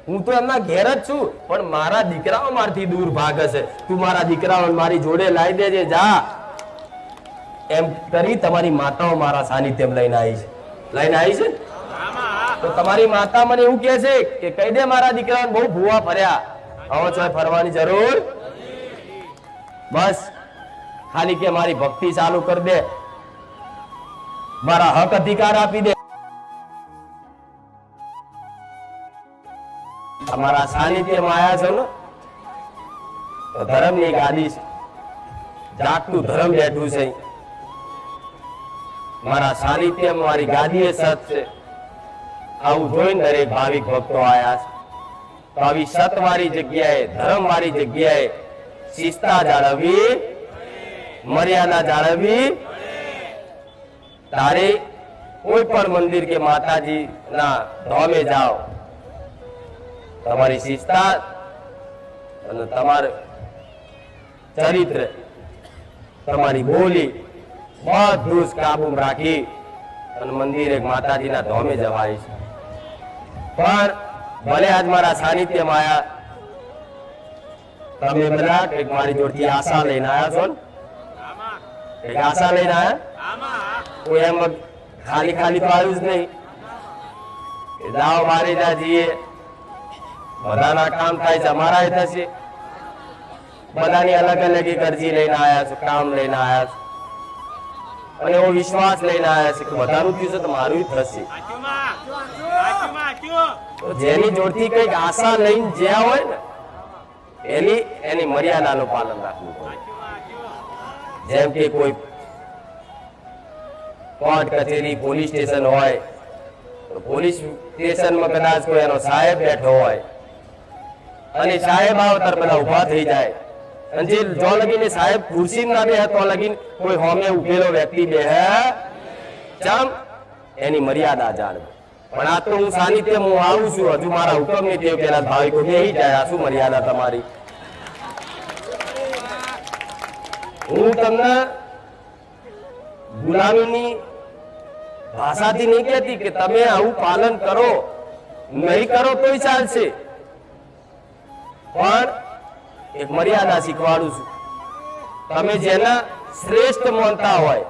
હું તો એમના ઘેર જ છું, પણ મારા દીકરાઓ મારથી દૂર ભાગે છે. તું મારા દીકરાઓને મારી જોડે લાવી દેજે, જા. એમ કરી તમારી માતાઓ મારા સાનિધ્યમાં લઈને આવી છે. લઈને આવી છે તો તમારી માતા મને એવું કહે છે કે કહી દે મારા દીકરાને બહુ ભૂવા ફર્યા, હવે છો ફરવાની જરૂર. બસ ખાલી કે મારી ભક્તિ ચાલુ કરી દે, મારા હક અધિકાર આપી દે. અમારા સાનિધ્યમાં આયા છો ને તો ધર્મની ગાદી છે, જાગતું ધર્મ બેઠું છે. મારા સાનિધ્યમાં મારી ગાદી એ સત છે. આવું જોઈને દરેક ભાવિક ભક્તો આયા છે. તો આવી સતવાળી જગ્યાએ, ધર્મવાળી જગ્યાએ શિસ્તા જાળવવી, મર્યાદા જાળવવી. તારે કોઈ પણ મંદિર કે માતાજી ના ધામે જાઓ, તમારી શિસ્તા અને તમારું ચરિત્ર, તમારી બોલી બધું જ કાબૂમાં રાખી અને મંદિરે માતાજીના ધામે જવાય છે. પણ ભલે આજ મારા સાનિધ્યમાં આયા, તમે બધા કંઈક મારી જોડથી આશા લઈને આયા છો ને, કંઈક આશા લઈને આયા. કોઈ એમ ખાલી ખાલી તો આવ્યું જ નહીં કે જાઓ મારી જા જઈએ, બધાના કામ થાય છે, અમારા થશે. બધાની અલગ અલગ અરજી લઈને આયા છે, કામ લઈને આયા છે, અને એવો વિશ્વાસ લઈને આયા છે કે બધાનું થયું છે તો મારું થશે. જેની જોડથી કઈક આશા લઈને જ્યાં હોય ને એની મર્યાદાનું પાલન રાખવું પડે. જેમ કે કોઈ કોર્ટ કચેરી, પોલીસ સ્ટેશન હોય તો પોલીસ સ્ટેશનમાં કદાચ કોઈ એનો સાહેબ બેઠો હોય અને સાહેબ આવતર બધા ઉભા થઈ જાય, અને જે જો લગીને સાહેબ ખુરશી ના બે તો લગીને કોઈ હોમે ઉભેલો વ્યક્તિ બે ચમ એની મર્યાદા જાળવે. પણ આ તો હું સાનિધ્ય હું આવું છું, હજુ મારા હુકમ ની ટેવ પેલા ભાવિકો બેહી જાય. આ શું મર્યાદા તમારી? હું તમને ગુલામીની ભાષાથી નહીં કહેતી કે તમે આવું પાલન કરો, નહીં કરો તોય ચાલશે, પણ એક મર્યાદા શીખવાડું છું. તમે જેના શ્રેષ્ઠ માનતા હોય,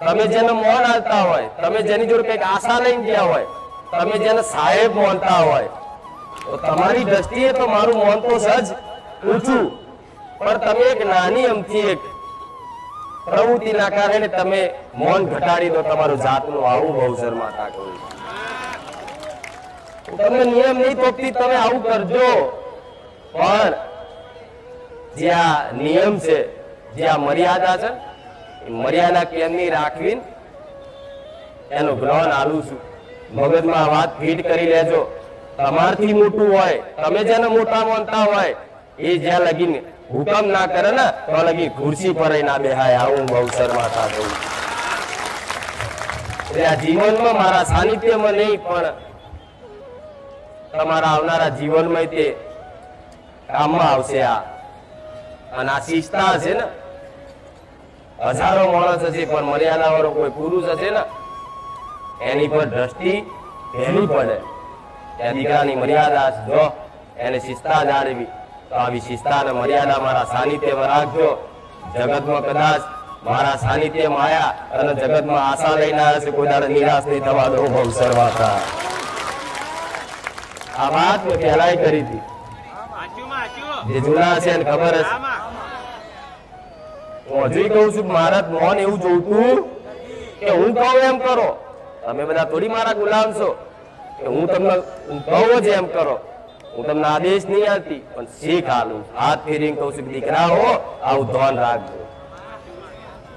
તમે જેને મોન આપતા હોય, તમે જેની જોડે કઈક આશા લઈને ગયા હોય, તમે જેને સાહેબ માનતા હોય, તો તમારી દ્રષ્ટિએ તો મારું મોન તો સજ ઊંચું, પણ તમે એક નાની અમથી એક પ્રવૃત્તિના કારણે તમે મૌન ઘટાડી દો. તમારું જાતનું આવું બહુ શરમાતા કરું. તમને નિયમ નહીં તોપતી, તમે આવું કરજો, પણ જ્યાં નિયમ છે, જ્યાં મર્યાદા છે, એ મર્યાદા કેમની રાખવી એનું જ્ઞાન આલું છું. મગજમાં વાત ફીટ કરી લેજો. તમારથી મોટું હોય, તમે જેને મોટા માનતા હોય, એ જ્યાં લગીને હુકમ ના કરે ને તો લગી ખુરશી પર ના બેહાય. આવું બહુ શરમાતા થયું. એટલે આ જીવનમાં મારા સાનિધ્યમાં નહીં, પણ તમારા આવનારા જીવનમાં તે કામમાં આવશે. અને આ શિસ્તા છે ને, હજારો માણસ હશે પણ મર્યાદા વાળો કોઈ પુરુષ હશે ને, એની પર દ્રષ્ટિ પહેલી પડે. ત્યાં દીકરાની મર્યાદા જો એને શિસ્તા જાળવી, તો આવી શિસ્તા અને મર્યાદા મારા સાનિધ્યમાં રાખજો. જગતમાં કદાચ મારા સાનિધ્યમાં આયા અને જગતમાં આશા લઈને આવ્યા છે, કોઈ દાડે નિરાશ નહીં થવા દો. બહુ સરવાતા આ વાત મેં પહેલાય કરી હતી. જે જૂના છે એને ખબર હશે. હું હજુ કહું છું, મારા મોન એવું જોઈતું કે હું કહું એમ કરો. તમે બધા થોડી મારા ગુલામ છો કે હું તમને કહું જ એમ કરો. હું તમને આદેશ નહીં આપતી, પણ શીખ આલું. હાથ ફેરીને કહું છું, દીકરા હો આવું ધ્યાન રાખજો.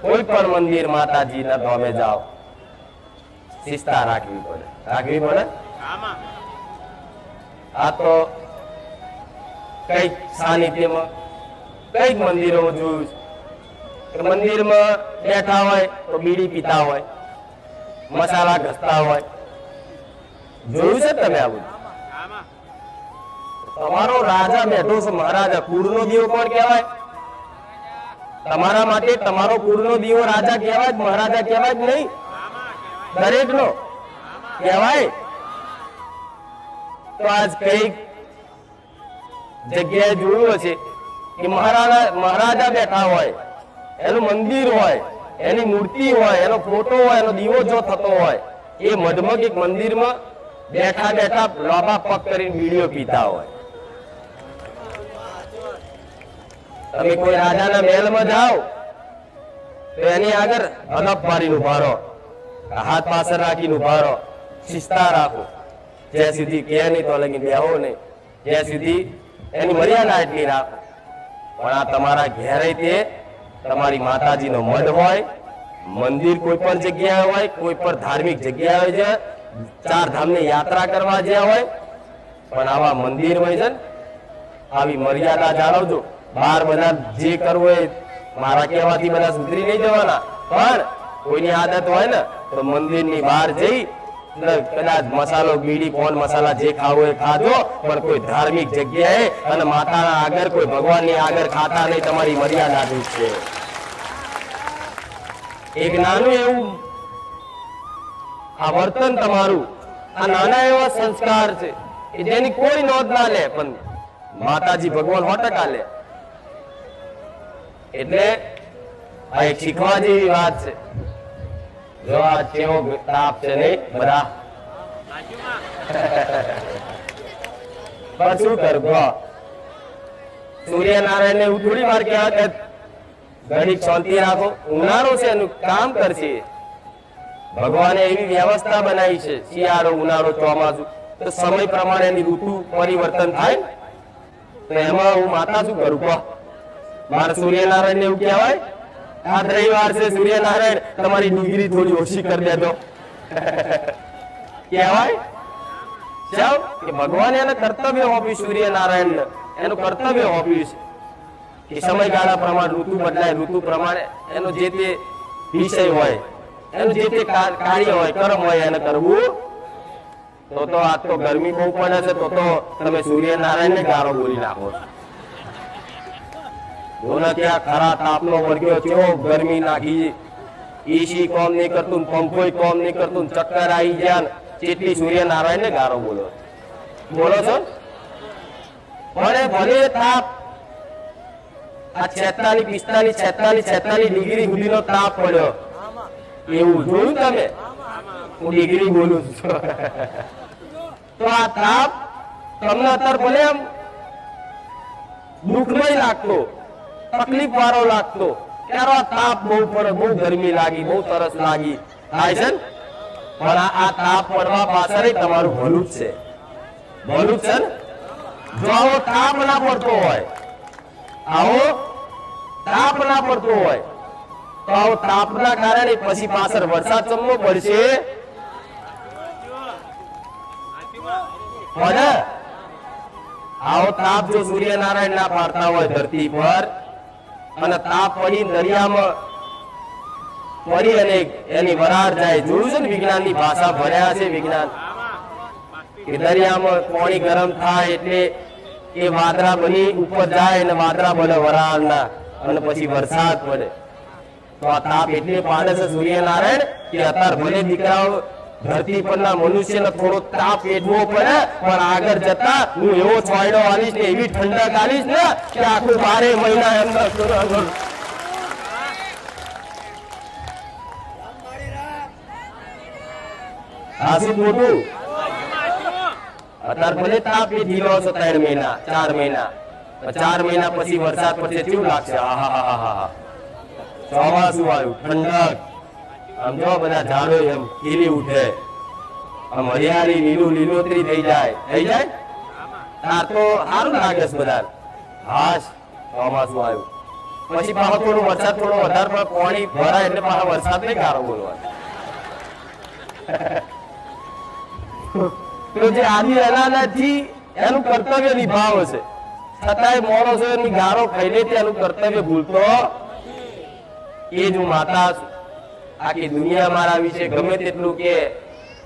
કોઈ પણ મંદિર માતાજી ના ધામે જાઓ, શિસ્તા રાખવી પડે. રાખવી પડે. આ તો કઈક સાનિધ્યમાં કઈક મંદિરો જોયું છે, મંદિરમાં બેઠા હોય તો બીડી પીતા હોય, મસાલા ઘસતા હોય. જોયું છે તમે આવું? તમારો રાજા બેઠો છે, મહારાજા. કુળનો દીવો કોણ કહેવાય? તમારા માટે તમારો કુળનો દીવો રાજા કહેવાય, મહારાજા કહેવાય જ નહીં? દરેક નો કહેવાય. તો આજ કઈક જગ્યાએ જોયું હશે કે મહારાજા બેઠા હોય, એનું મંદિર હોય, એની મૂર્તિ હોય, એનો ફોટો હોય, એનો દીવો જો થતો હોય, એ મઢમાં એક મંદિરમાં બેઠા બેઠા લોબા પગ કરીને બીડીઓ પીતા હોય. તમે કોઈ રાજાના મહેલમાં જાઓ તો એની આગળ અદબ મારીને ઉભા રહો, હાથ પાછળ રાખીને ઉભા રહો, શિસ્તા રાખો, જ્યાં સુધી કે નહીં તો લગી બેહો નહીં, જ્યાં સુધી એની મર્યાદા એટલી રાખો. પણ આ તમારા ઘેરે તે તમારી માતાજીનો મઢ હોય, મંદિર કોઈ પણ જગ્યાએ હોય, કોઈ પણ ધાર્મિક જગ્યાએ છે, ચાર ધામની યાત્રા કરવા જ્યાં હોય, પણ આવા મંદિરમાં છે ને આવી મર્યાદા જાળવજો. બહાર બધા જે કરવું હોય મારા કહેવાથી બધા સુધરી નહીં જવાના, પણ કોઈની આદત હોય ને તો મંદિરની બહાર જઈ કદાચ મસાલો બીડી કોણ મસાલા જે ખાવું એ ખાધો, પણ કોઈ ધાર્મિક જગ્યાએ અને માતાના આગળ કોઈ ભગવાનની આગળ ખાતા નહીં. તમારી મર્યાદા છે. એક નાનું એવું આ વર્તન તમારું, આ નાના એવા સંસ્કાર છે કે જેની કોઈ નોંધ ના લે, પણ માતાજી ભગવાન 100% લે. એટલે આ એક શીખવા જેવી વાત છે. જો આ કેવો તાપ છે નહીં બધા, પણ શું કરવો, સૂર્યનારાયણ ને થોડી વાર કહેવા કે ઘડીક શાંતિ રાખો, ઉનાળો છે એનું કામ કરશે. ભગવાને એવી વ્યવસ્થા બનાવી છે, શિયાળો, ઉનાળો, ચોમાસું, તો સમય પ્રમાણે એની ઋતુ પરિવર્તન થાય. તો એમાં હું માતા શું કરું કહો? મારે સૂર્યનારાયણ ને એવું કહેવાય આજ રવિવાર છે, સૂર્યનારાયણ તમારી ડિગ્રી થોડી ઓછી કરી દેજો કહેવાય? સાવ કે ભગવાને એને કર્તવ્ય હોપ્યું, સૂર્યનારાયણ એનું કર્તવ્ય હોપ્યું છે કે સમયગાળા પ્રમાણે ઋતુ બદલાય, ઋતુ પ્રમાણે એનો જે તે વિષય હોય, એનું જે તે કાર્ય હોય, કર્મ હોય એને કરવું. તો આજ તો ગરમી બહુ પડે છે, તો તમે સૂર્યનારાયણ ને ગાળો બોલી નાખો છો. ત્યાં ખરા તાપનો વર્ગ્યો કેવો ગરમી નાખી, એસી કોમ નહીં કરતું, પંખો કોમ નહીં કરતું, ચક્કર આવી ગયા, કેટલી સૂર્યનારાયણ ને ગાળો બોલો છો. પણ ભલે તાપ આ 46, 45, 46 ડિગ્રી સુધીનો તાપ પડ્યો, એવું જોયું તમે? હું ડિગ્રી બોલું છું. તો આ તાપ તમને અત્યારે ભલે એમ દુઃખમય લાગતો, તકલીફ વાળો લાગતો, ત્યારે આ તાપ બહુ પડે, બહુ ગરમી લાગી, બહુ તરસ લાગી થાય છે, પણ આ તાપ પડવા પાછળ તમારું ભલું જ છે. ભલું જ છે ને? જો આવો તાપ ના પડતો હોય, આવો તાપ ના પડતો હોય, તો આવો તાપના કારણે પછી પાછળ વરસાદ ચમનો પડશે. આવો તાપ જો સૂર્યનારાયણ ના પાડતા હોય ધરતી પર, અને તાપ પડી દરિયામાં પડી અને એની વરાળ જાય, જોયું છે ને? વિજ્ઞાનની ભાષા ભણ્યા છે વિજ્ઞાન, કે દરિયામાં પાણી ગરમ થાય એટલે એ વાદળા બની ઉપર જાય અને વાદળા બને વરાળના, અને પછી વરસાદ પડે. તો આ તાપ એટલે પાડે છે સૂર્યનારાયણ કે અત્યારે ભલે દીકરાઓ ધરતી પરના મનુષ્યને થોડો તાપ વેઠવો પડે, પણ આગળ જતા હું એવો છોયડો આવીશ ને એવી ઠંડક આવીશ ને કે આખું 12 મહિના એમને આ શું મોટું. અત્યારે ભલે તાપ એ ઢીલો છો 3 મહિના 4 મહિના, 4 મહિના પછી વરસાદ પડશે, કેવું લાગશે? આહાહાહા, ચોમાસું આવ્યું, ઠંડક, આમ જો બધા ઝાડો એમ ખીલી ઉઠે, આમ હરિયાળી લીલોતરી થઈ જાય. આ તો સારું લાગે છે બધા. હાશ, ચોમાસું આવ્યું, પછી પાછો થોડો વરસાદ થોડો વધારે પણ પાણી ભરાય એટલે પાછા વરસાદ નહીં ગારો બોલવા. તો જે આદિ અનાદિથી એનું કર્તવ્ય નિભાવે છે, છતાંય માણસો એની ગારો ખાઈ લે, એનું કર્તવ્ય ભૂલતો એ જ હું માતા છું. આખી દુનિયા મારા વિશે ગમે તેટલું કે,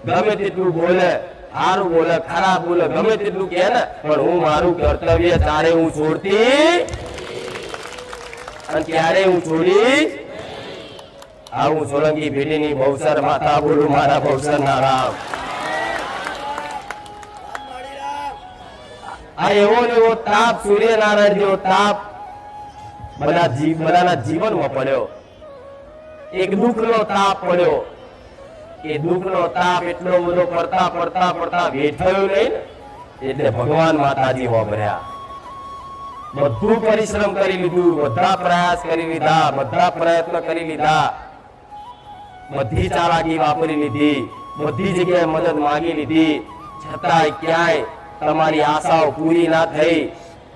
ગમે તેટલું બોલે, સારું બોલે, ખરાબ બોલે, ગમે તેટલું કે ને, પણ હું મારું કર્તવ્ય ત્યારે હું છોડતી અને ત્યારે હું છોડીશ. આ હું સોલંકી ભેટીની બહુસર માતા બોલું, મારા બહુસર ના રામ. આ એવો ને એવો તાપ, સૂર્યનારાયણ જેવો તાપ બધાના જીવનમાં પડ્યો. એક દુઃખનો તાપ પડ્યો. એ દુઃખનો તાપ એટલો બધો પડતા પડતા પડતા વેઠાયો નહીં એટલે ભગવાન માતાજી વાપર્યા. બધું પરિશ્રમ કરી લીધું, બધા પ્રયાસ કરી લીધા, બધા પ્રયત્ન કરી લીધા, બધી ચાલાકી વાપરી લીધી, બધી જગ્યાએ મદદ માંગી લીધી, છતાંય ક્યાંય તમારી આશાઓ પૂરી ના થઈ.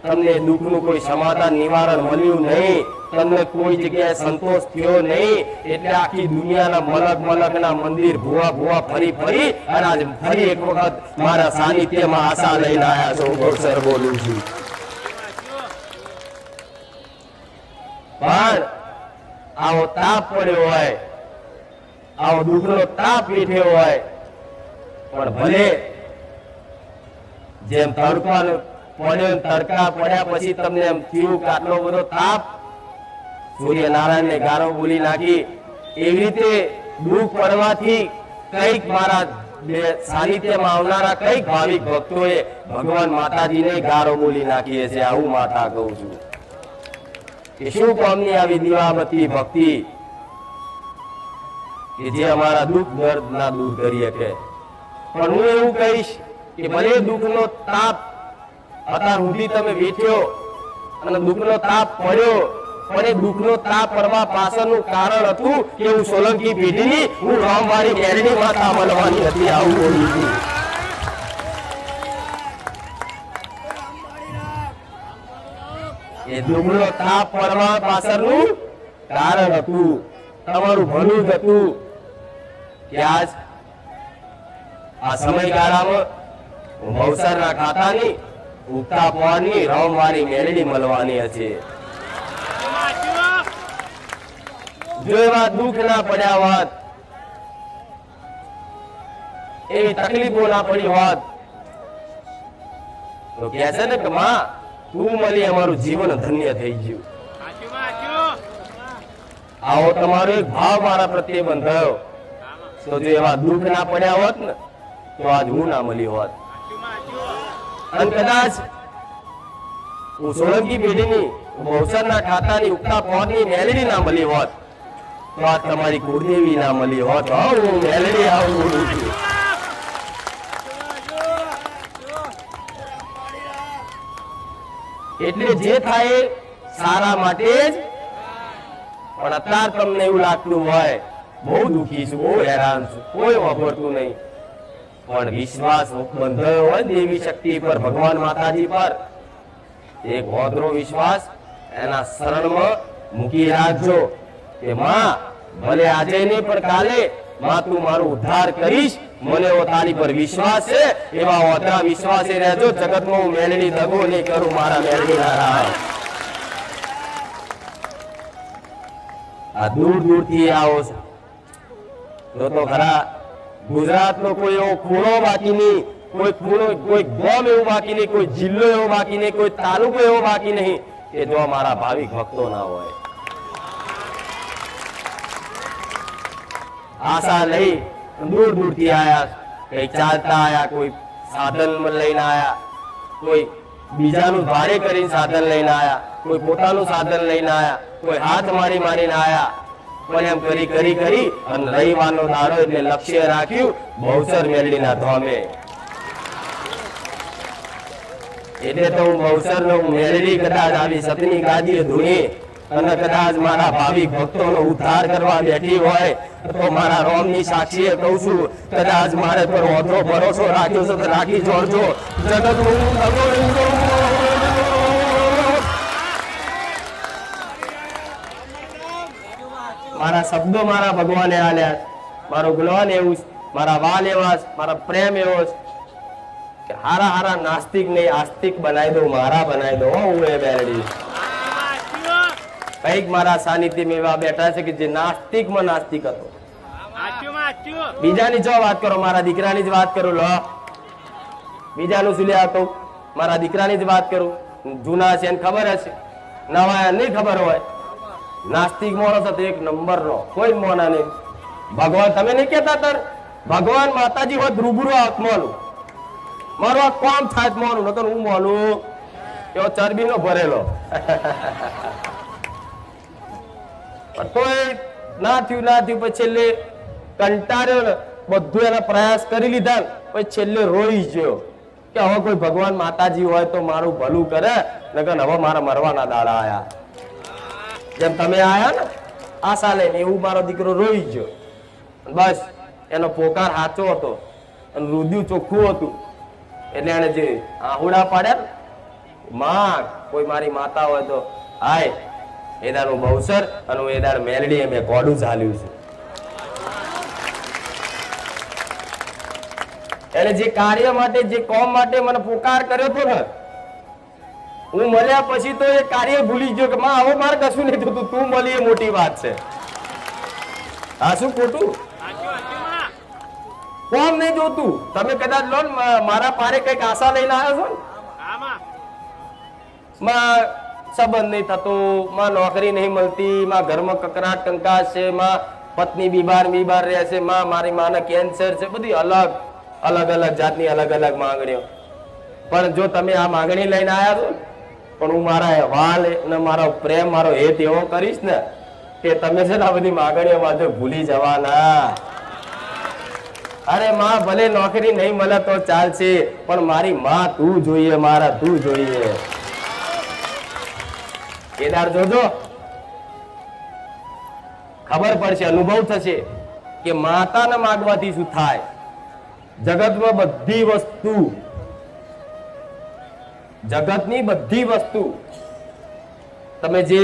તમને દુઃખનું કોઈ સમાધાન નિવારણ મળ્યું નહીં, તમને કોઈ જગ્યાએ સંતોષ થયો નહીં. એટલે આખી દુનિયાના મલકના મંદિર ભુવા ફરી ફરી અને આજ ફરી એક વખત મારા સાનિધ્યમાં આશા લઈને આવ્યા છો. ગોસર બોલું છું. પણ આવો તાપ પડ્યો હોય, આવો દુઃખનો તાપ વેઠ્યો હોય, પણ ભલે જેમ તડકાનો પડ્યો, તડકા પડ્યા પછી તમને એમ થયું કે આટલો બધો તાપ, સૂર્યનારાયણ ને ગારો બોલી નાખી. એવી રીતે દુઃખ પડવાથી કઈક મારા સાનિધ્યમાં આવનારા કઈક ભાવિક ભક્તોએ ભગવાન માતાજીને ગારો બોલી નાખી છે. આવું માતા કહું છું કે શું કામની આવી દીવાબત્તી ભક્તિ કે જે અમારા દુઃખ દર્દ ના દૂર કરી શકે. પણ હું એવું કહીશ કે ભલે દુઃખનો તાપ અત્યાર સુધી તમે વેઠ્યો અને દુઃખનો તાપ પડ્યો, પણ એ દુઃખનો તાપ પડવા પાછળનું કારણ હતું કે હું સોલંકી પેઢીની, હું રામવારી મેરડી માતા બનવાની હતી. આવું બોલું છું. એ દુઃખનો તાપ પડવા પાછળનું કારણ હતું, તમારું ભલું જ હતું કે આજ આ સમયગાળામાં ભવસરના ખાતાની ઉગતા પહોંચની રામવારી મેળડી મળવાની હશે. જો એવા દુઃખ ના પડ્યા હોત, એવી તકલીફો ના પડી હોત, તો કહે છે ને કે માં તું મળી અમારું જીવન ધન્ય થઈ ગયું. આવો તમારો એક ભાવ મારા પ્રત્યે બંધાયો. તો જો એવા દુઃખ ના પડ્યા હોત ને તો આજ હું ના મળી હોત. અને કદાચ હું સોલંકી પેઢીની ભવસરના ખાતાની ઉગતા પહોંચની મેલડી ના મળી હોત તો આજ તમારી કુળદેવી ના મળી હોત. હું મેલડી આવું બોલું છું. એટલે જે થાય સારા માટે જ. પણ અત્યારે તમને એવું લાગતું હોય બહુ દુઃખી છું, બહુ હેરાન છું, કોઈ વાપરતું નહીં, પણ વિશ્વાસ બંધાયો હોય દેવી શક્તિ પર, ભગવાન માતાજી પર, એક હોદરો વિશ્વાસ એના શરણમાં મૂકી રાખજો કે માં ભલે આજે નહીં પણ કાલે માં તું મારો ઉદ્ધાર કરીશ, મને એવો તારી પર વિશ્વાસ છે. એવા હોદરા વિશ્વાસે રહેજો. જગતમાં હું મેલડી દગો નહીં કરું. મારા મેલડી ના આ દૂર દૂરથી આવો તો ખરા ગુજરાતનો કોઈ એવો ખૂણો બાકી નહીં, કોઈ ખૂણો, કોઈ ગામ એવું બાકી નહીં, કોઈ જિલ્લો એવો બાકી નહીં, કોઈ તાલુકો એવો બાકી નહીં કે જો મારા ભાવિક ભક્તો ના હોય. આશા લઈ દૂર દૂરથી આયા, કઈ ચાલતા આયા, કોઈ સાધન લઈને આયા, કોઈ બીજાનું ભાડે કરીને સાધન લઈને આયા, કોઈ પોતાનું સાધન લઈને આયા, કોઈ હાથ મારીને આયા. પણ એમ કરી અને રવિવારનો દાડો એટલે લક્ષ્ય રાખ્યું ભવસર મેલડીના ધામે. એટલે તો હું ભવસર નો મેલડી કદાચ આવી સતની ગાદીએ ધૂણી અને કદાચ મારા ભાવિક ભક્તોનો ઉદ્ધાર કરવા બેઠી હોય તો મારા રોમની સાક્ષીએ કહું છું, કદાચ મારે પર વધુ ભરોસો રાખ્યો છે તો રાખી જોડજો. જગતનું મારા શબ્દો મારા ભગવાને આલ્યા, મારો જ્ઞાન એવું, મારા વાલ એવા, મારા પ્રેમ એવો કે હારા નાસ્તિક ને આસ્તિક બનાવી દો, મારા બનાવી દો. હું એ બેરડી કઈક મારા સાનિધ્યમાં એવા બેઠા છે કે જે નાસ્તિકમાં નાસ્તિક હતો. બીજાની જો વાત કરો, મારા દીકરાની જ વાત કરું. લો બીજાનું શું લે આવતો, મારા દીકરાની જ વાત કરું. જૂના છે એને ખબર હશે, નવા નહીં ખબર હોય. નાસ્તિક માણસ હતો એક નંબર નો, કોઈ મોના નહીં. ભગવાન તમે નહીં કેતા તાર ભગવાન માતાજી હોય રૂબરૂ આત્માનું. મારું આ કામ થાય જ માનું, નકર હું માનું એવો ચરબીનો ભરેલો. તોય ના થયું પછી છેલ્લે કંટાળ્યો ને, બધું એના પ્રયાસ કરી લીધા ને, પછી છેલ્લે રોઈ ગયો કે હવે કોઈ ભગવાન માતાજી હોય તો મારું ભલું કરે, નકર હવે મારા મરવાના દાડા આયા. જેમ તમે આયા ને આશા લઈને, એવું મારો દીકરો રોઈ ગયો. બસ એનો પોકાર સાચો હતો અને રુધિર ચોખ્ખું હતું, એટલે એને જે આહુડા પાડ્યા ને, માં કોઈ મારી માતા હોય તો હાય એદાર હું બહુસર અને હું એદાર મેલડી મેં કોડું ચાલ્યું છે. એને જે કાર્ય માટે, જે કોમ માટે મને પોકાર કર્યો હતો ને, હું મળ્યા પછી તો એ કાર્ય ભૂલી ગયો કે માં હવે મારે કશું નહીં થતું, તું મળી એ મોટી વાત છે. હા, શું ખોટું? કોમ નહીં જોતું. તમે કદાચ લો ને મારા પારે કઈક આશા લઈને આવ્યો છો ને, માં સંબંધ નહીં થતો, માં નોકરી નહીં મળતી, માં ઘરમાં કકરાટ કંકાસ છે, માં પત્ની બીમાર રહેશે, માં મારી માને કેન્સર છે, બધી અલગ અલગ જાતની અલગ અલગ માંગણીઓ. પણ જો તમે આ માંગણી લઈને આવ્યા છો, પણ હું મારા વાલ ને મારો પ્રેમ, મારો હેત એવો કરીશ ને કે તમે છે ને આ બધી માંગણીઓમાં જો ભૂલી જવાના. અરે માં ભલે નોકરી નહીં મળે તો ચાલશે, પણ મારી માં તું જોઈએ, મારા તું જોઈએ. કેદાર જોજો, ખબર પડશે, અનુભવ થશે કે માતાને માગવાથી શું થાય. જગતમાં બધી વસ્તુ, જગતની બધી વસ્તુ તમે જે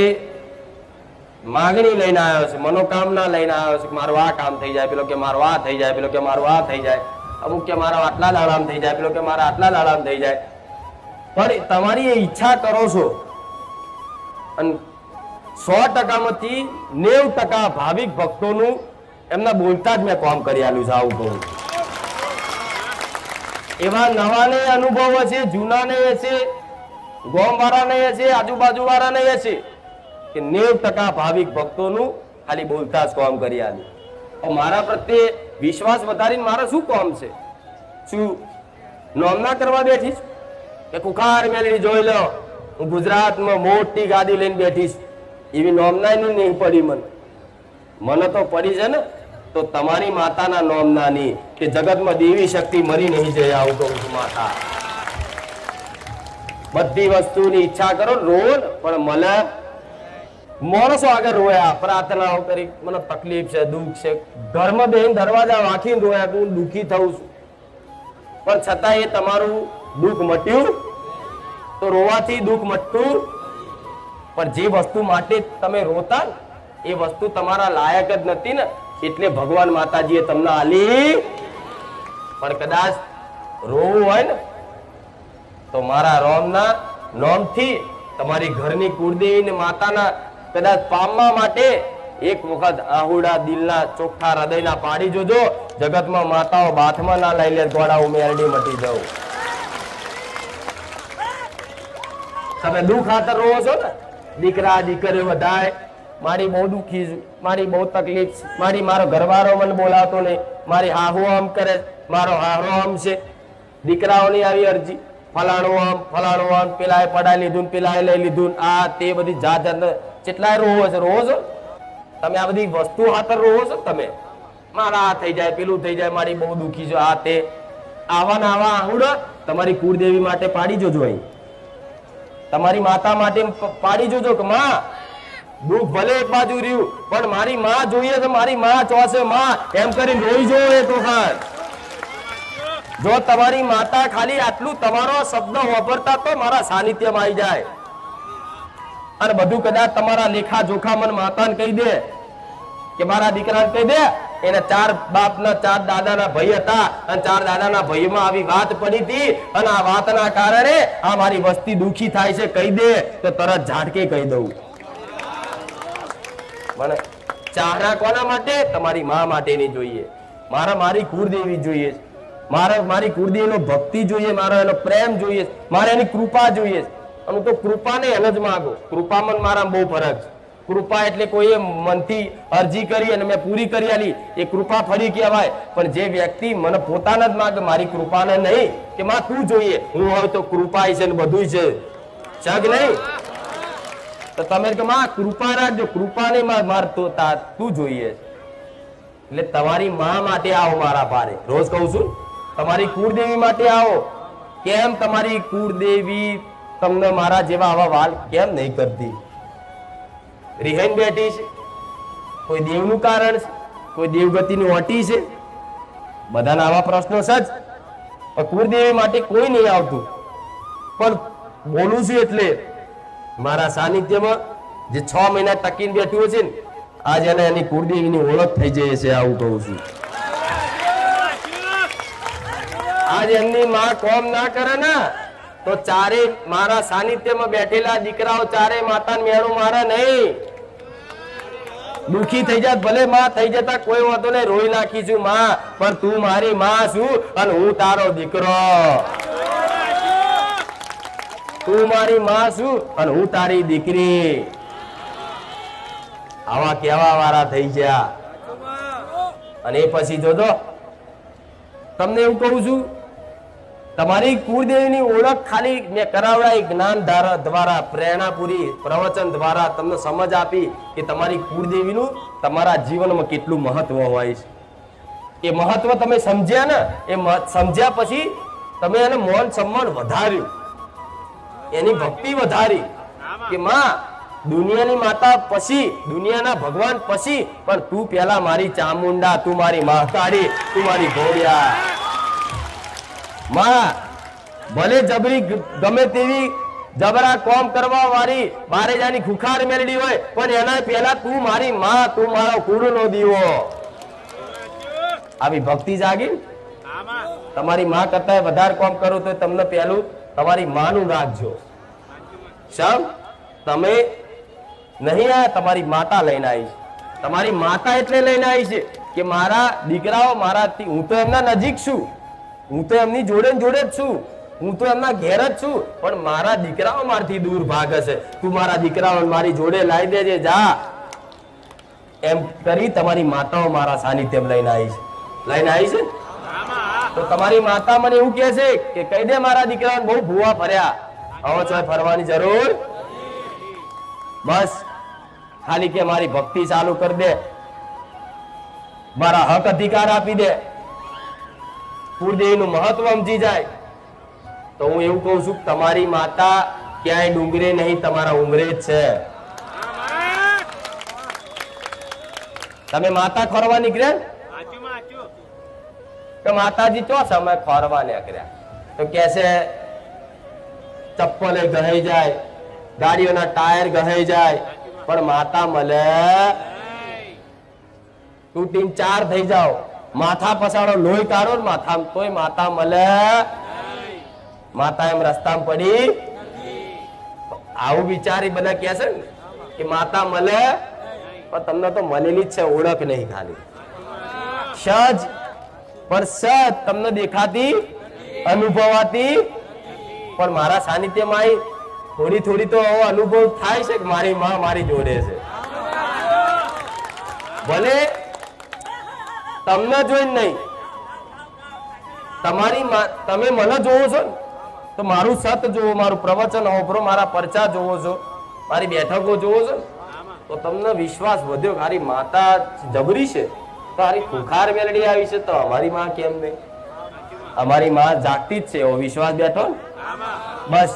માંગણી લઈને આવ્યો છે, મનોકામના લઈને આવ્યો છે, મારું આ કામ થઈ જાય, પેલો કે મારું આ થઈ જાય, પેલો કે મારું આ થઈ જાય, અમુક કે મારા આટલા દાડામાં થઈ જાય, પેલો કે મારા આટલા દાડામાં થઈ જાય. પણ તમારી એ ઈચ્છા કરો છો અને 100%માંથી 90% ભાવિક ભક્તોનું એમના બોલતા જ મેં કામ કરી આલ્યું છે. આવું કહું, એવા નવાને અનુભવ હશે, જૂનાને હશે, ગોમ વાળાને હશે, આજુબાજુ વાળાને હશે કે 90% ભાવિક ભક્તોનું ખાલી બોલતા જ કામ કરી આલ્યું. મારા પ્રત્યે વિશ્વાસ વધારીને મારા શું કામ છે? શું નોમના કરવા બેઠીશ કે કુખાર મેળવી જોઈ લો હું ગુજરાતમાં મોટી ગાડી લઈને બેઠીશ, એવી નોમના નહીં પડી. મને તો પડી છે ને તો તમારી માતાના નોમનાની કે જગતમાં દેવી શક્તિ મરી નહીં જાય. આવું કહું છું, માતા બધી વસ્તુની ઈચ્છા કરો, રોલ પણ મને માણસો આગળ રોયા, પ્રાર્થનાઓ કરી, મને તકલીફ છે, દુઃખ છે, ઘરમાં બેન દરવાજા વાંખીને રોયા, હું દુઃખી થઉં છું, પણ છતાં એ તમારું દુઃખ મટ્યું તો રોવાથી દુઃખ મટતું. પણ જે વસ્તુ માટે તમે રોતા એ વસ્તુ તમારા લાયક જ નથી ને, એટલે ભગવાન માતાજીએ તમને આલી. પણ કદાચ રોવું હોય ને તો મારા રોમના નોમથી તમારી ઘરની કુળદેવી ને માતાના કદાચ પામવા માટે એક વખત આહુડા દિલના ચોખ્ખા હૃદયના પાડી જોજો. જગતમાં માતાઓ બાથમાં ના લઈ લે, ગોળા ઉમેરડી મટી જાવ. તમે દુઃખ ખાતર રોવો છો ને, દીકરા દીકરીઓ બધાય મારી બહુ દુઃખી છું, મારી બહુ તકલીફ છે, મારો ઘરવાળો મને બોલાવતો નહીં, મારી હાહુ આમ કરે, મારો હારો આમ છે. દીકરાઓની આવી અરજી, ફલાણું આમ, પેલા પડાઈ લીધું, પેલા લઈ લીધું, આ તે બધી જાત કેટલાય રોવો છો તમે. આ બધી વસ્તુ ખાતર રોવો છો તમે. મારા આ થઈ જાય, પેલું થઈ જાય, મારી બહુ દુઃખી છે, આ તે. આવા ને આવા આહુડા તમારી કુળદેવી માટે પાડી જોજો. અહીં તમારી માતા માટે પાડી જોજો કે માં દુઃખ ભલે એક બાજુ રહ્યું પણ મારી માં જોઈએ છે, મારી માં ચોસે માં, એમ કરીને રોઈ જો. એ તો જો તમારી માતા ખાલી આટલું તમારો શબ્દ વાપરતા તો મારા સાનિધ્યમાં આવી જાય, અને બધું કદાચ તમારા લેખા જોખા મને માતાને કહી દે કે મારા દીકરાને કહી દે એને 4 બાપના 4 દાદાના ભાઈ હતા અને 4 દાદાના ભાઈમાં આવી વાત પડી હતી અને આ વાતના કારણે આ મારી વસ્તી દુખી થાય છે, કહી દે તો તરત ઝાટકે કહી દઉં. મને ચાહના કોના માટે? તમારી માં માટેની જોઈએ, મારી કુળદેવી જોઈએ, મારી કુળદેવીનો ભક્તિ જોઈએ, મારો એનો પ્રેમ જોઈએ, મારે એની કૃપા જોઈએ. અને તો કૃપાને એને જ માંગો. કૃપામાં મારા બહુ ફરક છે. કૃપા એટલે કોઈએ મનથી અરજી કરી અને મેં પૂરી કરી આલી એ કૃપા ફરી કહેવાય. પણ જે વ્યક્તિ મને પોતાના જ માંગે મારી કૃપાને નહીં કે માં તું જોઈએ, હું હોય તો કૃપા છે ને બધું છે, જગ નહીં. તો તમે કે માં કૃપા રાખજો, કૃપા નહીં માર તો તું જોઈએ. એટલે તમારી માં માટે આવો મારા પારે, રોજ કહું છું તમારી કુળદેવી માટે આવો. કેમ તમારી કુળદેવી તમને મારા જેવા આવા વાલ કેમ નહીં કરતી? રિહાઈન બેઠી છે, કોઈ દેવનું કારણ છે, કોઈ દેવગતિની ઓટી છે, બધાના આવા પ્રશ્નો છે જ. પણ કુળદેવી માટે કોઈ નહીં આવતું. પણ બોલું છું એટલે મારા સાનિધ્યમાં જે 6 મહિના ટકીને બેઠું છે ને આજે એને એની કુળદેવીની ઓળખ થઈ જાય છે. આવું કહું છું. આજ એમની માં કોમ ના કરે ને તો ચારે મારા સાનિધ્યમાં બેઠેલા દીકરાઓ ચારે માતા મેળું મારે નહીં. દુખી થઈ જાત ભલે માં થઈ જતા કોઈ વાંધો નહીં, રોઈ નાખીશું માં, પણ તું મારી માં છું અને હું તારો દીકરો. તું મારી માં છું અને હું તારી દીકરી. આવા કેવા વાળા થઈ ગયા. અને એ પછી જોજો તમને એવું કહું છું તમારી કુળદેવીની ઓળખ ખાલી મેં કરાવડાઈ જ્ઞાન દ્વારા, પ્રેરણાપુરી પ્રવચન દ્વારા તમને સમજ આપી કે તમારી કુળદેવીનું તમારા જીવનમાં કેટલું મહત્વ હોય છે. એ મહત્વ તમે સમજ્યા ને, એ સમજ્યા પછી તમે એને મોન સન્માન વધાર્યું, એની ભક્તિ વધારી કે માં દુનિયાની માતા પછી, દુનિયાના ભગવાન પછી પણ તું પેલા મારી ચામુંડા, તું મારી મહાકાળી, તું મારી ઘોડિયા. માં ભલે જબરી ગમે તેવી જબરા કોમ કરવા વાળી બારેજાની ખુખાર મેળડી હોય પણ એના પહેલા તું મારી માં, તું મારો કુળનો દીવો. આવી ભક્તિ જાગી. તમારી માં કરતા વધારે કોમ કરો તો તમને પહેલું તમારી માનું રાખજો. સમ તમે નહીં આ તમારી માતા લઈને આવી. તમારી માતા એટલે લઈને આવી છે કે મારા દીકરાઓ મારાથી, હું તો એમના નજીક છું, હું તો એમની જોડે જોડે જ છું, હું તો એમના ઘેર જ છું, પણ મારા દીકરાઓ મારથી દૂર ભાગે છે. તું મારા દીકરાઓ મારી જોડે લાવી દેજે જા. એમ કરી તમારી માતાઓ મારા સાનિધ્ય લઈને આવી છે. લઈને આવી છે તો તમારી માતા મને એવું કહે છે કે કહી દે મારા દીકરાઓને બહુ ભૂવા ફર્યા, હવે ચોય ફરવાની જરૂર. બસ ખાલી કે મારી ભક્તિ ચાલુ કરી દે, મારા હક અધિકાર આપી દે, કુળદેવીનું મહત્વ સમજી જાય. તો હું એવું કહું છું તમારી માતા ક્યાંય ડુંગરે નહીં, તમારા ઉમરે જ છે. તમે માતા ખોરવા નીકળ્યા તો માતાજી ચો સમય ખોરવા નીકળ્યા તો કેસે ચપ્પલે ગહાઈ જાય, ગાડીઓના ટાયર ગહાઈ જાય, પણ માતા મળે તૂટીને ચાર થઈ જાઓ, માથા પસાડો લોહી કાઢો માથા તોય માતા મળે. માતા એમ રસ્તામાં પડી આવું વિચારી બધા કહે છે ને કે માતા મળે, પણ તમને તો મળેલી જ છે, ઓળખ નહીં ખાલી સજ. પણ સજ તમને દેખાતી, અનુભવાતી, પણ મારા સાનિધ્યમાં થોડી થોડી તો અનુભવ થાય છે કે મારી માં મારી જોડે છે. ભલે તમને જોઈને નહીં, તમારી તમે મને જોવો છો ને તો મારું સત જોવો, મારું પ્રવચન હોભરો, મારા પરચા જોવો છો, મારી બેઠકો જોવો છો ને તો તમને વિશ્વાસ વધ્યો કે મારી માતા જબરી છે, તો મારી ખુખાર મેલડી આવી છે તો અમારી માં કેમ નહીં? અમારી માં જાગતી જ છે એવો વિશ્વાસ બેઠો ને. બસ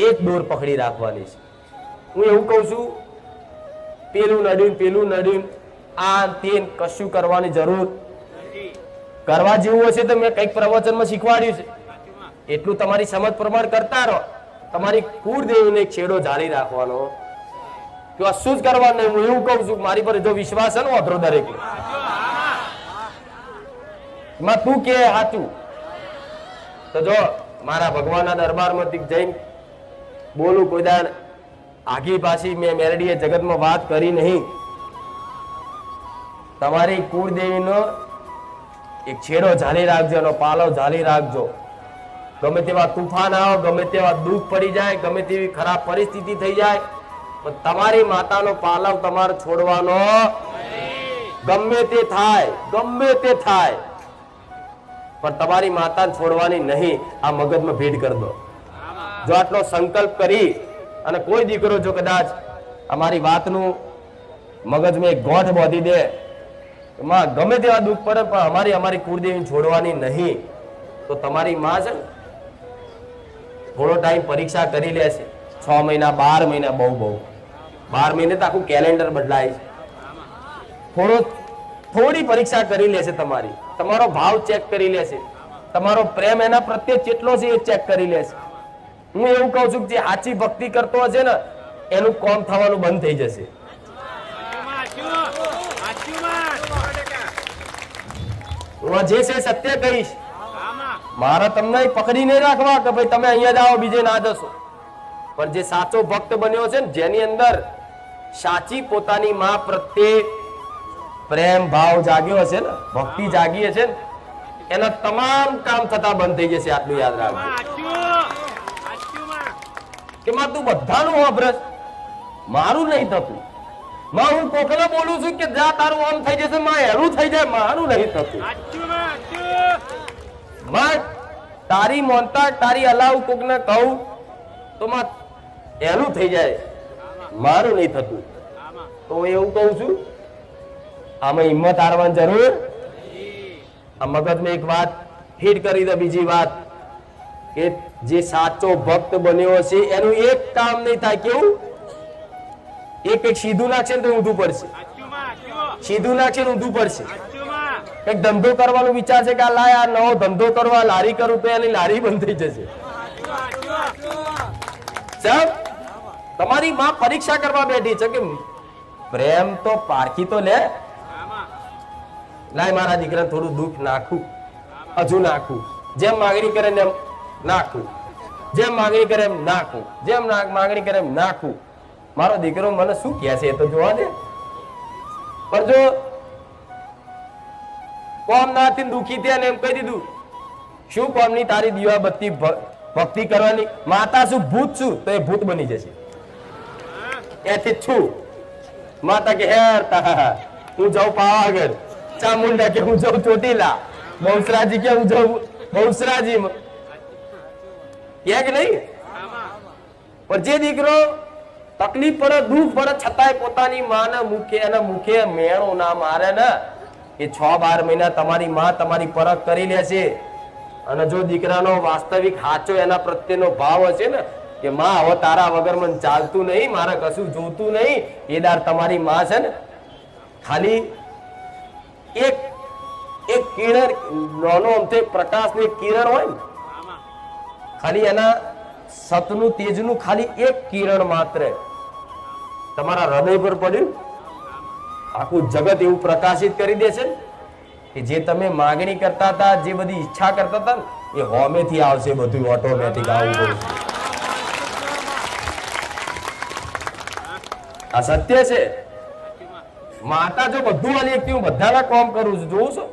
એક દોર પકડી રાખવાની છે. હું એવું કઉ છું પેલું નડ્યું આ તે કશું કરવાની જરૂર. કરવા જેવું હશે તો મેં કઈક પ્રવચનમાં શીખવાડ્યું છે, એટલું તમારી સમજ પ્રમાણ કરતા રહો. તમારી કુળદેવીને છેડો જાળી રાખવાનો, કશું જ કરવાનું નહીં. હું એવું કઉ છું મારી પર જો વિશ્વાસ છે ને વાંધો દરેક માં તું કે સાચું તો જો મારા ભગવાનના દરબારમાંથી જઈને બોલું. કોઈ દાડ આગી પાછી મેં મેરડીએ જગતમાં વાત કરી નહીં. તમારી કુળદેવીનો એક છેડો ઝાલી રાખજો, એનો પાલો ઝાલી રાખજો. ગમે તેવા તુફાન આવે, ગમે તેવા દુઃખ પડી જાય, ગમે તેવી ખરાબ પરિસ્થિતિ થઈ જાય, પણ તમારી માતાનો પાલવ તમારે છોડવાનો ગમે તે થાય પણ તમારી માતા છોડવાની નહીં. આ મગજમાં ભેટ કરી દો. જો આટલો સંકલ્પ કરી અને કોઈ દીકરો જો કદાચ અમારી વાતનું મગજમાં એક ગોઠ બાંધી દે, માં ગમે તેવા દુઃખ પડે પણ અમારી કુળદેવી છોડવાની નહીં, તો તમારી માં છે ને થોડો ટાઈમ પરીક્ષા કરી લેશે. 6 મહિના 12 મહિના બહુ 12 મહિને તો આખું કેલેન્ડર બદલાય છે. થોડી પરીક્ષા કરી લેશે. તમારો ભાવ ચેક કરી લેશે. તમારો પ્રેમ એના પ્રત્યે કેટલો છે એ ચેક કરી લેશે. હું એવું કહું છું કે જે સાચી ભક્તિ કરતો હશે ને એનું કોમ થવાનું બંધ થઈ જશે. હું જે છે સત્ય કહીશ. મારા તમને પકડી નહીં રાખવા કે ભાઈ તમે અહીંયા જાઓ બીજે ના જશો. પણ જે સાચો ભક્ત બન્યો છે ને, જેની અંદર સાચી પોતાની માં પ્રત્યે પ્રેમ ભાવ જાગ્યો છે ને, ભક્તિ જાગી છે ને, એના તમામ કામ થતા બંધ થઈ જશે. આટલું યાદ રાખજો કે માં તું બધાનું વાપરસ, મારું નહીં થતું. માં હું કોકને બોલું છું કે જા તારું આમ થઈ જશે, માં એનું થઈ જાય, મારું નહીં થતું. માં તારી મોનતા તારી અલાવ કોકને કહું તો માં એનું થઈ જાય, મારું નહીં થતું. તો એવું કહું છું, આમાં હિંમત હારવાની જરૂર. આ મગજમાં એક વાત ફીટ કરી દો. બીજી વાત કે જે સાચો ભક્ત બન્યો છે એનું એક કામ નહીં થાય. કેવું? એક સીધું નાખશે ને તો ઊંધું પડશે, સીધું નાખશે ને ઊંધું પડશે. એક ધંધો કરવાનો વિચાર છે કે આ લાય આ નવો ધંધો કરવા, લારી કરું તો એની લારી બંધ થઈ જશે. સાહેબ તમારી માં પરીક્ષા કરવા બેઠી છે કે પ્રેમ તો પારખી તો લે. લાય મારા દીકરાને થોડું દુઃખ નાખું, હજુ નાખું, જેમ માંગણી કરે એમ નાખું, જેમ માંગણી કરે એમ નાખું, જેમ માંગણી કરે એમ નાખું. મારો દીકરો મને શું કહે છે એ તો જોવા દે. પણ જો કોમ નાથી દુખી થયા એમ કહી દીધું, શું કોમની તારી દીવા બત્તી ભક્તિ કરવાની, માતા શું ભૂત છું, તો એ ભૂત બની જશે. એથી છું. માતા કે હેર હું જાઉં પાવાગઢ, ચામુંડા કે હું જાઉં ચોટીલા, બહુસરાજી કે હું જાઉં બહુસરાજી. કે નહીં? પણ જે દીકરો તકલીફ પડે, દુઃખ પડે, છતાંય પોતાની માના મુખે એના મુખે મેણો ના મારે ને, એ 6-12 મહિના તમારી માં તમારી પરખ કરી લેશે. અને જો દીકરાનો વાસ્તવિક સાચો એના પ્રત્યેનો ભાવ હશે ને કે માં હવે તારા વગર મને ચાલતું નહીં, મારે કશું જોતું નહીં, એ દાર તમારી માં છે ને ખાલી એક કિરણ, નાનો અમથે પ્રકાશનું એક કિરણ હોય ને, ખાલી એના સતનું તેજનું ખાલી એક કિરણ માત્ર તમારા હૃદય પર પડ્યું, આખું જગત એવું પ્રકાશિત કરી દે છે કે જે તમે માંગણી કરતા હતા, જે બધી ઈચ્છા કરતા હતા ને, એ હોમેથી આવશે બધું ઓટોમેટિક. આવું આ સત્ય છે. માતા જો બધું આલી એકથી હું બધાના કામ કરું છું, જોઉં છો.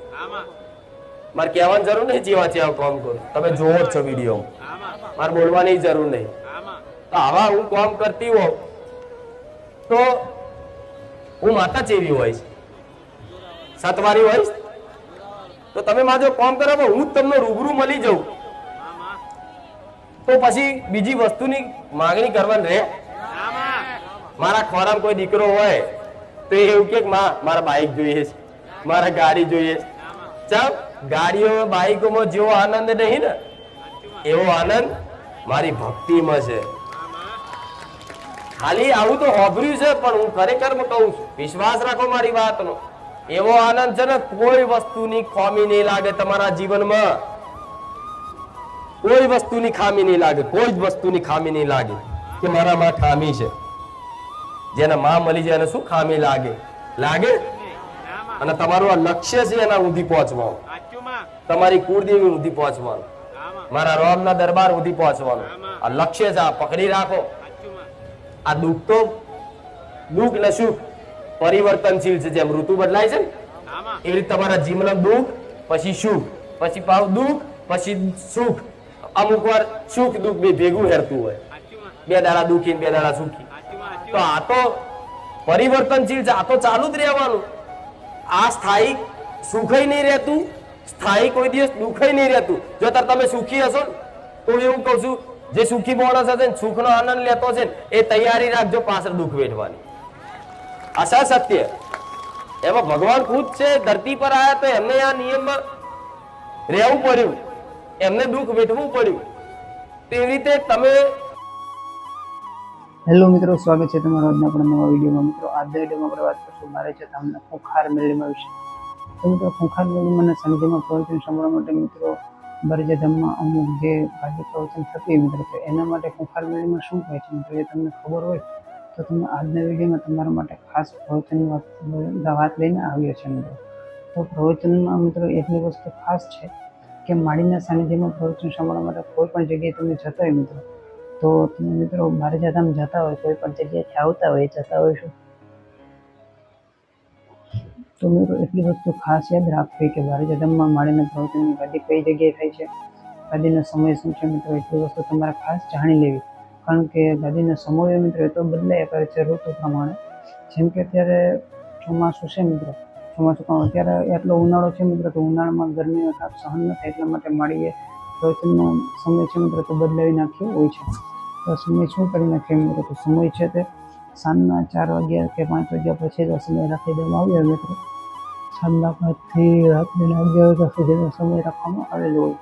મારે કહેવાની જરૂર નહીં જેવા જેવા કામ કરું, તમે જોવો જ છો વિડીયો, મારે બોલવાની જરૂર નહીં. તો આવા હું કામ કરતી હોઉં તો હું માતા ચેવી હોઈશ, સતવારી હોઈશ. તો તમે મારો કામ કરો, હું તમને રૂબરૂ મળી જાઉં તો પછી બીજી વસ્તુની માંગણી કરવાની રહે. મારા ખોરામાં કોઈ દીકરો હોય તો એવું કે મારા બાઈક જોઈએ છે, મારા ગાડી જોઈએ છે. ચાલ, ગાડીઓ બાઈકોમાં જેવો આનંદ નહીં ને એવો આનંદ મારી ભક્તિમાં છે. ખાલી આવું તો હોભર્યું છે, પણ હું ખરેખર કહું છું, વિશ્વાસ રાખો મારી વાતનો. એવો આનંદ છે ને કોઈ વસ્તુની ખામી નહીં લાગે તમારા જીવનમાં, કોઈ વસ્તુની ખામી નહીં લાગે, કોઈ જ વસ્તુની ખામી નહીં લાગે કે મારામાં ખામી છે. જેને માં મળી જાય એને શું ખામી લાગે? અને તમારું આ લક્ષ્ય છે એના સુધી પહોંચવાનું, તમારી કુળદેવી સુધી પહોંચવાનું, મારા રામના દરબાર સુધી પહોંચવાનું. આ લક્ષ્ય છે, આ પકડી રાખો. આ દુઃખ તો દુઃખ ને સુખ પરિવર્તનશીલ છે. જેમ ઋતુ બદલાય છે ને એવી રીતે તમારા જીવનમાં દુઃખ, પછી સુખ, પછી પાછું દુઃખ, પછી સુખ. અમુક વાર સુખ દુઃખ બે ભેગું હેરતું હોય, 2 દાડા દુઃખી 2 દાડા સુખી. તો આ તો પરિવર્તનશીલ છે, આ તો ચાલુ જ રહેવાનું. આ સ્થાયી સુખઈ નહીં રહેતું, સ્થાયી કોઈ દિવસ દુઃખઈ નહીં રહેતું. જો તાર તમે સુખી હશો ને તો એવું કહું છું, જે સુખી માણસ હશે ને, સુખનો આનંદ લેતો છે ને, એ તૈયારી રાખજો પાછળ દુઃખ વેઠવાની. આ સત્ય. એમાં ભગવાન ખુદ છે, ધરતી પર આવ્યા તો એમને આ નિયમમાં રહેવું પડ્યું, એમને દુઃખ વેઠવું પડ્યું. તેવી રીતે તમે. હેલો મિત્રો, સ્વાગત છે તમારો આજના આપણા નવા વિડીયોમાં. મિત્રો આજના વિડીયોમાં આપણે વાત કરીશું મારે છે તમને ખૂંખાર મેળીમાં વિશે. તો મિત્રો ખૂંખાર મેળીમાં સંધિમાં પ્રવચન સાંભળવા માટે મિત્રો બરજે ધામમાં અમુક જે ભાગ્ય પ્રવચન થતી મિત્રો, તો એના માટે ખૂંખાર મેળીમાં શું કહે છે મિત્રો, એ તમને ખબર હોય તો તમે આજના વિડીયોમાં તમારા માટે ખાસ પ્રવચનની વાત લઈને આવ્યો છે મિત્રો. તો પ્રવચનમાં મિત્રો એટલી વસ્તુ ખાસ છે કે માળીના સાનિધ્યમાં પ્રવચન સાંભળવા માટે કોઈ પણ જગ્યાએ તમે જતા હોય મિત્રો, તો તમે મિત્રો બરજે ધામ જતા હોય, કોઈ પણ જગ્યાએથી આવતા હોય, જતા હોય શું, તો મિત્રો એટલી વસ્તુ ખાસ યાદ રાખવી કે બરજે ધામમાં માળીના પ્રવચનની ગાદી કઈ જગ્યાએ થાય છે, ગાદીનો સમય શું છે મિત્રો, એટલી વસ્તુ તમારે ખાસ જાણી લેવી. કારણ કે ગાદીના સમયો મિત્રો એ તો બદલાયા કરે છે ઋતુ પ્રમાણે. જેમ કે અત્યારે ચોમાસું છે મિત્રો, ચોમાસું અત્યારે એટલો ઉનાળો છે મિત્રો, તો ઉનાળામાં ગરમીનો તાપ સહન ન થાય, એટલા માટે માળીએ પ્રવચનનો સમય છે મિત્રો તો બદલાવી નાખ્યો હોય છે. તો સમય શું કરી નાખ્યો મિત્રો, તો સમય છે તે સાંજના 4 વાગ્યા કે 5 વાગ્યા પછી તો સમય રાખી દેવામાં આવ્યો મિત્રો. સાંજના 5થી રાત્રિના 11 વાગ્યા સુધીનો સમય રાખવામાં આવેલો હોય.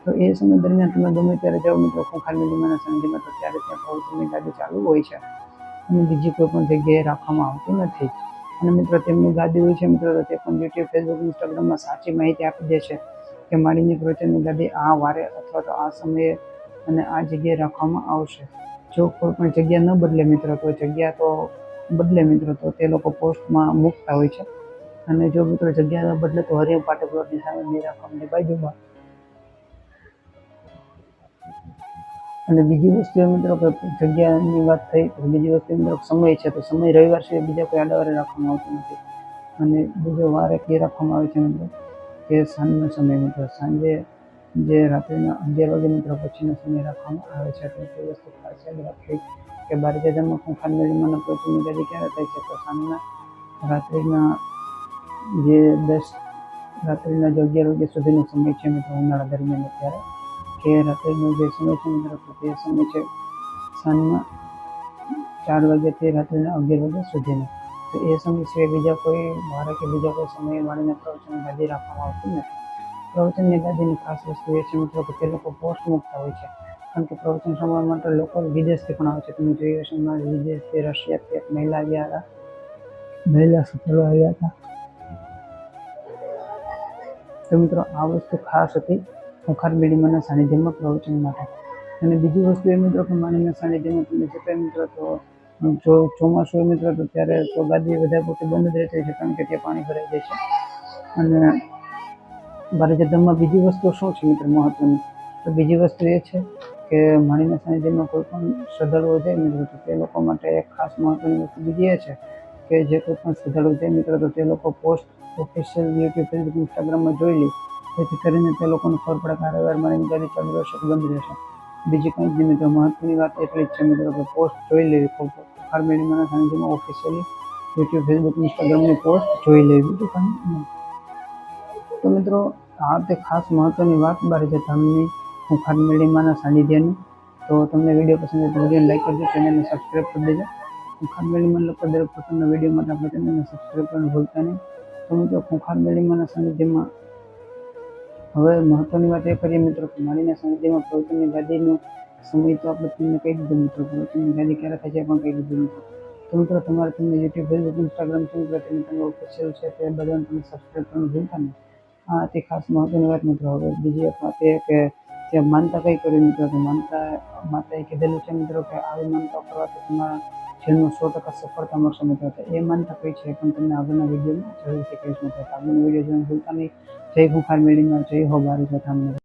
તો એ સમય દરમિયાન તમે ગમે ત્યારે જાઓ મિત્રો ખૂંખાર મેળીમાના સાનિધ્યમાં, તો ત્યારે ત્યાં પ્રવચનની ગાદી ચાલુ હોય છે અને બીજી કોઈ પણ જગ્યાએ રાખવામાં આવતી નથી. અને મિત્રો તેમની ગાદી હોય છે મિત્રો, તો તે પણ યુટ્યુબ, ફેસબુક, ઇન્સ્ટાગ્રામમાં સાચી માહિતી આપી દે છે કે માળીની પ્રવચનની ગાદી આ વારે અથવા તો આ સમયે અને આ જગ્યાએ રાખવામાં આવશે. જો કોઈ પણ જગ્યા ન બદલે મિત્રો, તો જગ્યા તો બદલે મિત્રો, તો તે લોકો પોસ્ટમાં મૂકતા હોય છે. અને જો મિત્રો જગ્યા ન બદલે તો હરિયમ પાટક પ્લોટની સામે મીરાખામની બાજુમાં. અને બીજી વસ્તુ મિત્રો કે જગ્યાની વાત થઈ, તો બીજી વસ્તુ મિત્રો સમય છે, તો સમય રવિવાર સિવાય બીજા કોઈ આડાવારે રાખવામાં આવતો નથી. અને બીજો વાર એક એ રાખવામાં આવે છે મિત્રો કે સાંજનો સમય મિત્રો, સાંજે જે રાત્રિના 11 વાગે મિત્રો પછીનો સમય રાખવામાં આવે છે. તો તે વસ્તુ ખાસ યાદ રાખવી કે બરજે ધામમાં ખૂંખાર મેળીમાના પ્રવચનની ગાદી ક્યારે થાય છે, તો સાંજના રાત્રિના જે 11 વાગ્યા સુધીનો સમય છે મિત્રો ઉનાળા દરમિયાન. અત્યારે કે રાત્રિનો જે સમય છે મિત્રો, તો તે સમય છે સાંજના 4 વાગ્યાથી રાત્રિના 11 વાગ્યા સુધીનો. તો એ સમય સિવાય બીજા કોઈ વારે કે બીજા કોઈ સમયે માળીને પ્રવચન ગાદી રાખવામાં આવતી નથી. પ્રવચનની ગાદીની ખાસ વસ્તુ એ છે મિત્રો કે તે લોકો પોસ્ટ મૂકતા હોય છે. કારણ કે પ્રવચન સાંભળવા માટે લોકો વિદેશથી પણ આવે છે. તમે જોયું હશે વિદેશથી, રશિયાથી એક મહિલા આવ્યા હતા, મહિલા સફળો આવ્યા હતા. તો મિત્રો આ વસ્તુ ખાસ હતી ખૂંખાર મેળીમાના સાનિધ્યમાં પ્રવચન માટે. અને બીજી વસ્તુ એ મિત્રો કે માળીના સાનિધ્યમાં તમે જતા મિત્રો, તો જો ચોમાસું હોય મિત્રો, તો ત્યારે તો ગાદી વધારે પૂરતી બંધ જ રહેતી છે, કારણ કે ત્યાં પાણી ભરાઈ જાય છે. અને બરજે ધામમાં બીજી વસ્તુ શું છે મિત્રો મહત્વની, તો બીજી વસ્તુ એ છે કે માળીના સાનિધ્યમાં કોઈ પણ શ્રદ્ધાળુઓ જાય મિત્રો, તો તે લોકો માટે એક ખાસ મહત્વની વસ્તુ બીજી એ છે કે જે કોઈ પણ શ્રદ્ધાળુ જાય મિત્રો, તો તે લોકો પોસ્ટ ઓફિશિયલ યુટ્યુબ, ફેસબુક, ઇન્સ્ટાગ્રામમાં જોઈ લે, જેથી કરીને તે લોકોને ખબર પડે કે આ રવિવાર માળીની ગાદી ચાલુ રહેશે કે બંધ રહેશે. બીજી કંઈ જ નહીં મિત્રો, મહત્વની વાત એટલી જ છે મિત્રો કે પોસ્ટ જોઈ લેવી. ખૂંખાર મેળીમાના સાનિધ્યમાં ઓફિશિયલી યુટ્યુબ, ફેસબુક, ઇન્સ્ટાગ્રામની પોસ્ટ જોઈ લેવી, બીજું કંઈ નહીં. તો મિત્રો આ તે ખાસ મહત્વની વાત બરજે ધામની ખૂંખાર મેળીમાના સાનિધ્યની. તો તમને વિડીયો પસંદ આવે તો વિડીયોને લાઈક કરજો, ચેનલને સબસ્ક્રાઈબ કરી દેજો. ખૂંખાર મેળીમાન લોકો દરેક પ્રકારના વિડીયો માટે આપણે ચેનલને સબસ્ક્રાઈબ કરવાનું ભૂલતા નહીં. તો મિત્રો ખૂંખાર મેળીમાના સાનિધ્યમાં હવે મહત્વની વાત એ કરીએ મિત્રો કે માળીના સાનિધ્યમાં પ્રવચનની ગાદીનો સમય તો આપણે તમને કહી દીધું મિત્રો, પ્રવચનની ગાદી ક્યારે થાય છે પણ કહી દીધું મિત્રો. તો મિત્રો તમારે તમને યુટ્યુબ, ફેસબુક, ઇન્સ્ટાગ્રામ છે મિત્રો, તેની તમે ઓફિશિયલ છે તે બધાને તમે સબસ્ક્રાઈબ કરવાનું ભૂલતા નહીં. હા તે ખાસ મહત્વની વાત મિત્રો. હવે બીજી એક વાત એ કે ત્યાં માનતા કઈ કરી મિત્રો, તો માતાએ કીધેલું છે મિત્રો કે આવી માનતા કરવાથી તમારા જીવનમાં 100% સફળતા મળશે મિત્રો. તો એ માનતા કઈ છે પણ તમને આગળના વિડીયોમાં જરૂરથી કહીશ મિત્રો. આગળનો વિડીયો જોવાનું ભૂલતા નહીં. જય ખૂંખાર મેળીમાં, જય હો બરજે ધામ.